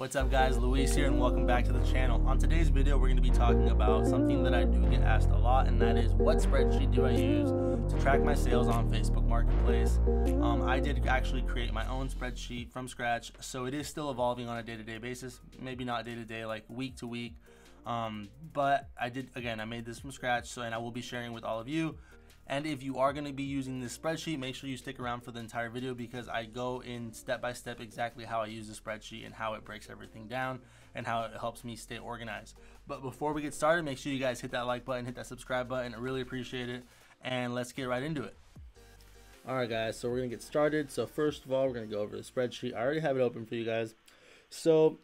What's up guys, Luis here and welcome back to the channel. On today's video we're going to be talking about something that I do get asked a lot, and that is what spreadsheet do I use to track my sales on Facebook Marketplace. I did actually create my own spreadsheet from scratch, so it is still evolving on a day-to-day basis, maybe not day-to-day, like week to week, but I made this from scratch, and I will be sharing with all of you. And if you are going to be using this spreadsheet, make sure you stick around for the entire video, because I go in step by step exactly how I use the spreadsheet and how it breaks everything down and how it helps me stay organized. But before we get started, make sure you guys hit that like button, hit that subscribe button. I really appreciate it. And let's get right into it. Alright guys, so we're going to get started. So first of all, we're going to go over the spreadsheet. I already have it open for you guys. So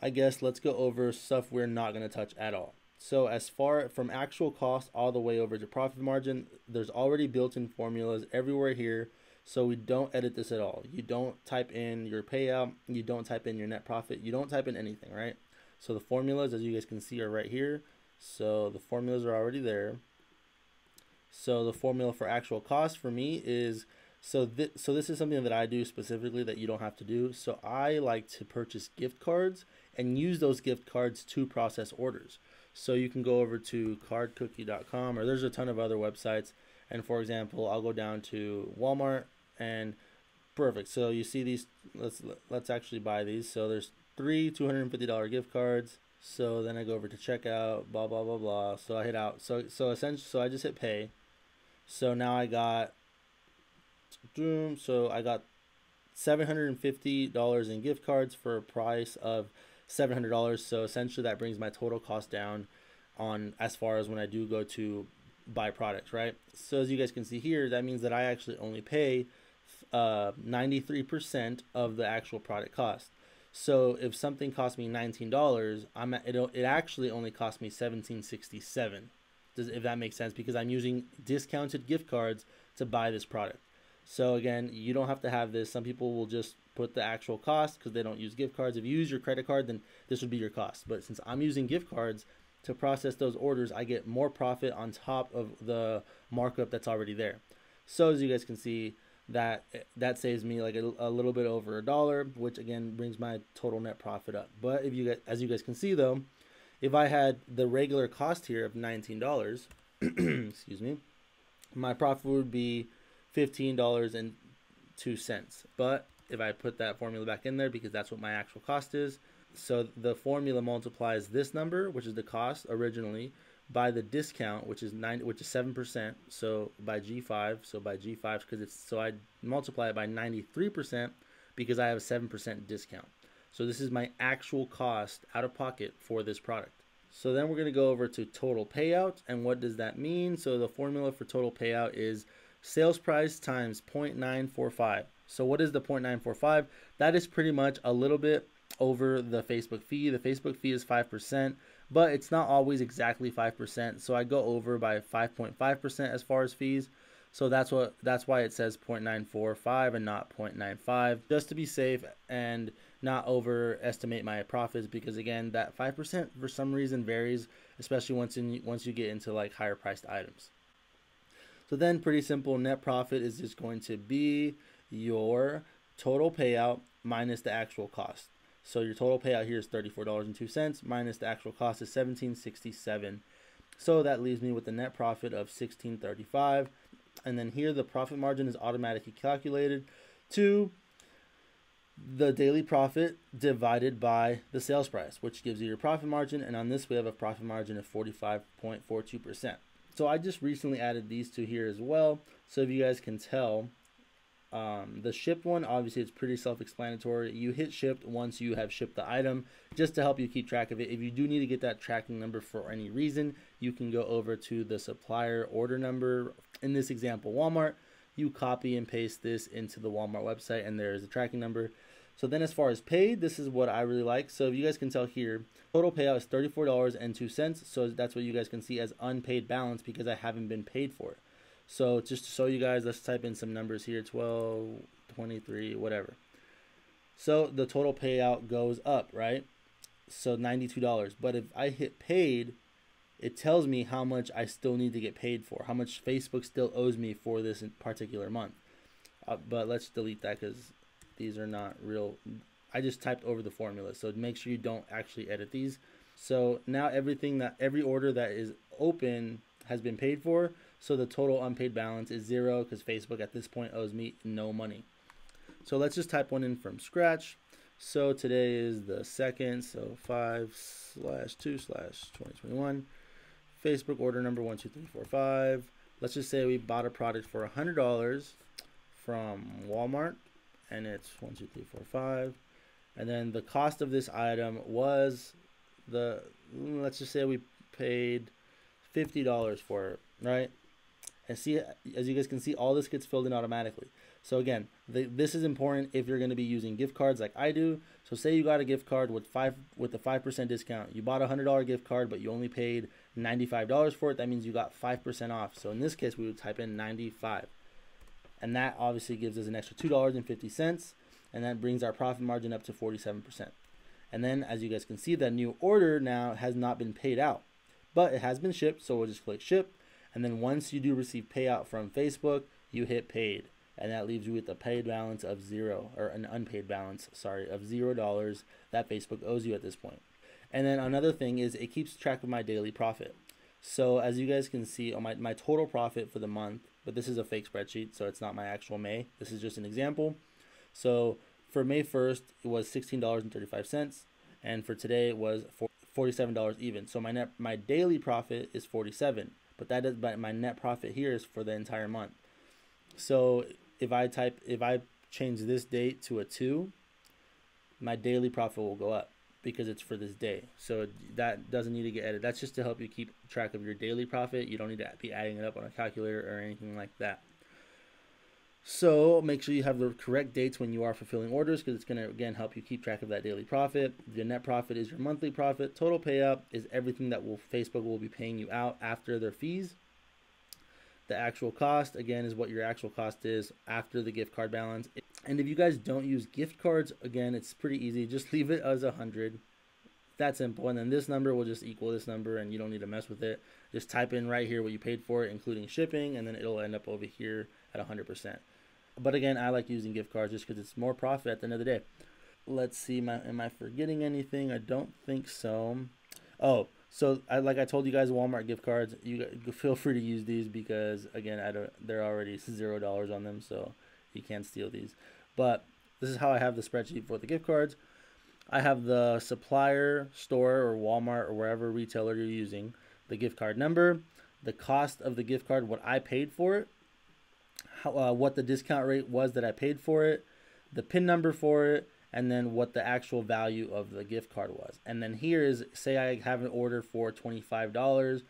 I guess let's go over stuff we're not going to touch at all. So as far from actual cost all the way over to profit margin, there's already built-in formulas everywhere here. So we don't edit this at all. You don't type in your payout, you don't type in your net profit, you don't type in anything, right? So the formulas, as you guys can see, are right here. So the formulas are already there. So the formula for actual cost for me is, so this is something that I do specifically that you don't have to do. So I like to purchase gift cards and use those gift cards to process orders. So you can go over to cardcookie.com, or there's a ton of other websites. And for example, I'll go down to Walmart, and perfect. So you see these, let's actually buy these. So there's 3 $250 gift cards. So then I go over to checkout, blah, blah, blah, blah. So I hit out. So essentially, so I just hit pay. So now I got, $750 in gift cards for a price of $700. So essentially that brings my total cost down on as far as when I do go to buy products, right? So as you guys can see here, that means that I actually only pay 93% of the actual product cost. So if something cost me $19, it actually only cost me $17.67. If that makes sense, because I'm using discounted gift cards to buy this product. So again, you don't have to have this. Some people will just put the actual cost because they don't use gift cards. If you use your credit card, then this would be your cost. But since I'm using gift cards to process those orders, I get more profit on top of the markup that's already there. So as you guys can see, that saves me like a little bit over $1, which again brings my total net profit up. But if you guys, as you guys can see though, if I had the regular cost here of $19, excuse me, my profit would be $15.02. But if I put that formula back in there, because that's what my actual cost is, so the formula multiplies this number, which is the cost originally, by the discount, which is 7%. So by G5, because it's, so I multiply it by 93% because I have a 7% discount. So this is my actual cost out of pocket for this product. So then we're going to go over to total payout, and what does that mean? So the formula for total payout is sales price times 0.945. So what is the 0.945? That is pretty much a little bit over the Facebook fee. The Facebook fee is 5%, but it's not always exactly 5%. So I go over by 5.5% as far as fees. So that's why it says 0.945 and not 0.95, just to be safe and not overestimate my profits, because again, that 5% for some reason varies, especially once you get into like higher priced items. So then pretty simple, net profit is just going to be your total payout minus the actual cost. So your total payout here is $34.02 minus the actual cost is $17.67. So that leaves me with a net profit of $16.35. And then here the profit margin is automatically calculated to the daily profit divided by the sales price, which gives you your profit margin. And on this, we have a profit margin of 45.42%. So I just recently added these two here as well. So if you guys can tell, the shipped one, obviously it's pretty self-explanatory. You hit shipped once you have shipped the item, just to help you keep track of it. If you do need to get that tracking number for any reason, you can go over to the supplier order number. In this example, Walmart, you copy and paste this into the Walmart website, and there is a tracking number. So then as far as paid, this is what I really like. So if you guys can tell here, total payout is $34.02. So that's what you guys can see as unpaid balance, because I haven't been paid for it. So just to show you guys, let's type in some numbers here, 12, 23, whatever. So the total payout goes up, right? So $92. But if I hit paid, it tells me how much I still need to get paid for, how much Facebook still owes me for this particular month. But let's delete that because these are not real I just typed over the formula. So make sure you don't actually edit these. So now every order that is open has been paid for. So the total unpaid balance is 0 because Facebook at this point owes me no money. So let's just type one in from scratch. So today is the 2nd, so 5/2/2021. Facebook order number 12345. Let's just say we bought a product for $100 from Walmart, and it's 12345. And then the cost of this item was let's just say we paid $50 for it, right? And see, as you guys can see, all this gets filled in automatically. So again, this is important if you're going to be using gift cards like I do. So say you got a gift card with a 5% discount. You bought a $100 gift card, but you only paid $95 for it. That means you got 5% off. So in this case, we would type in 95. And that obviously gives us an extra $2.50. And that brings our profit margin up to 47%. And then as you guys can see, that new order now has not been paid out, but it has been shipped. So we'll just click ship. And then once you do receive payout from Facebook, you hit paid. And that leaves you with a paid balance of 0, or an unpaid balance, sorry, of $0 that Facebook owes you at this point. And then another thing is it keeps track of my daily profit. So as you guys can see on my total profit for the month, but this is a fake spreadsheet, so it's not my actual May. This is just an example. So for May 1st, it was $16.35. And for today, it was $47 even. So my daily profit is 47, but my net profit here is for the entire month. So if I change this date to a 2, my daily profit will go up because it's for this day. So that doesn't need to get edited. That's just to help you keep track of your daily profit. You don't need to be adding it up on a calculator or anything like that. So make sure you have the correct dates when you are fulfilling orders, because it's going to, again, help you keep track of that daily profit. Your net profit is your monthly profit. Total payout is everything that Facebook will be paying you out after their fees. The actual cost, again, is what your actual cost is after the gift card balance. And if you guys don't use gift cards, again, it's pretty easy. Just leave it as 100. That simple. And then this number will just equal this number, and you don't need to mess with it. Just type in right here what you paid for it, including shipping, and then it'll end up over here at 100%. But again, I like using gift cards just because it's more profit at the end of the day. Let's see, am I forgetting anything? I don't think so. Oh, so like I told you guys, Walmart gift cards, you feel free to use these because, again, they're already $0 on them, so you can't steal these. But this is how I have the spreadsheet for the gift cards. I have the supplier, store, or Walmart, or wherever retailer you're using, the gift card number, the cost of the gift card, what I paid for it, what the discount rate was that I paid for it, the PIN number for it, and then what the actual value of the gift card was. And then here is, say I have an order for $25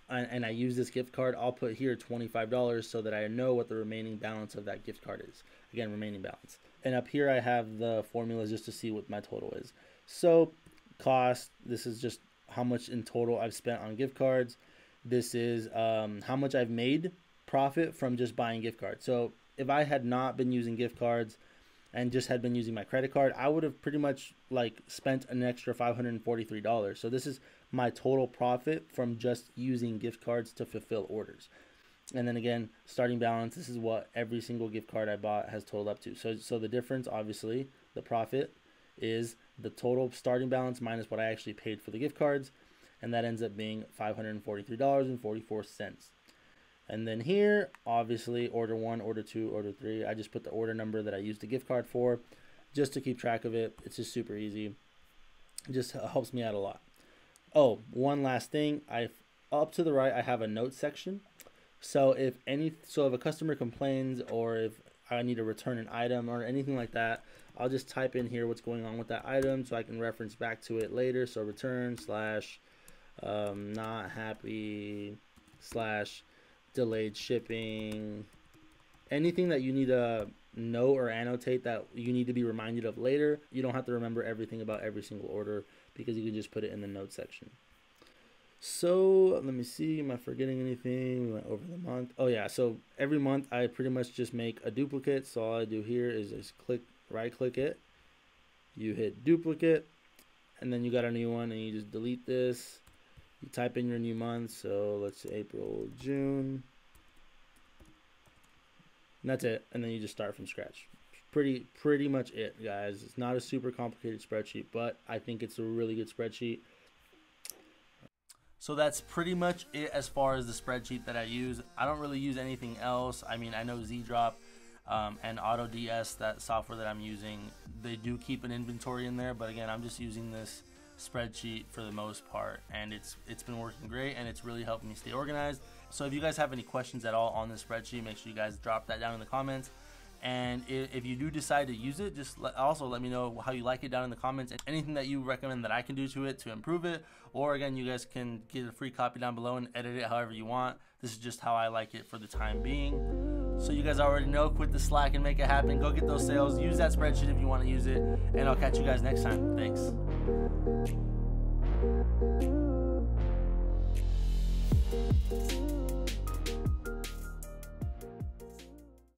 and I use this gift card, I'll put here $25 so that I know what the remaining balance of that gift card is. Again, remaining balance. And up here I have the formulas just to see what my total is. So cost, this is just how much in total I've spent on gift cards. This is how much I've made profit from just buying gift cards. So if I had not been using gift cards and just had been using my credit card, I would have pretty much like spent an extra $543. So this is my total profit from just using gift cards to fulfill orders. And then again, starting balance, this is what every single gift card I bought has totaled up to. So the difference, obviously, the profit is the total starting balance minus what I actually paid for the gift cards. And that ends up being $543.44. And then here, obviously, order 1, order 2, order 3. I just put the order number that I used the gift card for just to keep track of it. It's just super easy. It just helps me out a lot. Oh, one last thing. Up to the right, I have a notes section. So if a customer complains, or if I need to return an item or anything like that, I'll just type in here what's going on with that item so I can reference back to it later. So return / not happy / delayed shipping, anything that you need to know or annotate that you need to be reminded of later. You don't have to remember everything about every single order because you can just put it in the notes section. So let me see, am I forgetting anything? We went over the month. Oh yeah, so every month I pretty much just make a duplicate. So all I do here is just right click it, you hit duplicate, and then you got a new one and you just delete this. You type in your new month, so let's say April, June. And that's it. And then you just start from scratch. pretty much it, guys. It's not a super complicated spreadsheet, but I think it's a really good spreadsheet. So that's pretty much it as far as the spreadsheet that I use. I don't really use anything else. I mean, I know ZEEDROP and AutoDS, that software that I'm using, they do keep an inventory in there, but again, I'm just using this spreadsheet for the most part, and it's been working great, and it's really helping me stay organized. So if you guys have any questions at all on this spreadsheet, make sure you guys drop that down in the comments. And if you do decide to use it, just also let me know how you like it down in the comments, and anything that you recommend that I can do to it to improve it. Or again, you guys can get a free copy down below and edit it however you want. This is just how I like it for the time being. So you guys already know, quit the slack and make it happen. Go get those sales. Use that spreadsheet if you want to use it. And I'll catch you guys next time. Thanks.